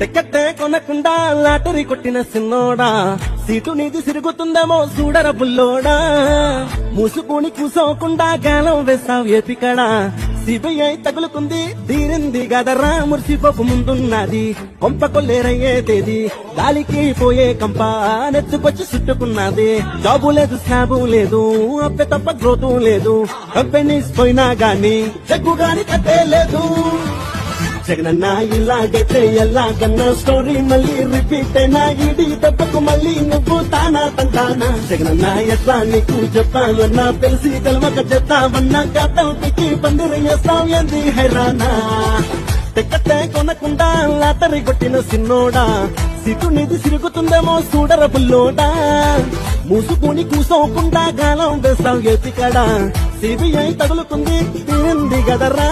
టికెట్టే కొనకుండా లాటరీ కొట్టిన సిన్నోడా సీటు నీది సిరుగుతుందేమో చూడర బుల్లోడా మూసుకుని కూసోకుండా గాలం వేస్తావు ఏపికడా సిబిఐ తగులుకుంది తీరింది గదరా మురిసిపోపు ముందున్నది కొంప కొల్లేరయ్యే తేది గాలికి పోయే కంప నెత్తుకొచ్చి చుట్టుకున్నది జాబు లేదు స్లాబు లేదు అప్పే తప్ప గ్రోతు లేదు కంపెనీస్ పోయినా గాని చెక్కు గాని కట్టే లేదు జగనన్న ఇలాగైతే ఎలాగన్న స్టోరీ మళ్ళీ రిపీట్ అయినా ఇది దెబ్బకు మళ్ళీ నువ్వు తానా తంటానా జగనన్న ఎట్లా నీకు చెప్పాలన్నా తెలిసి తెలవక చెప్తావన్నా గతంకి పందిరేస్తావు ఏంది హైరానా టికెట్టే కొనకుండా లాటరీ కొట్టిన సిన్నోడా సీటు నిధి సిరుగుతుందేమో చూడర బుల్లోడా మూసుకుని కూసోకుండా గాలం వేస్తావు ఎతికడా సిబిఐ తగులుకుంది తీరింది గదరా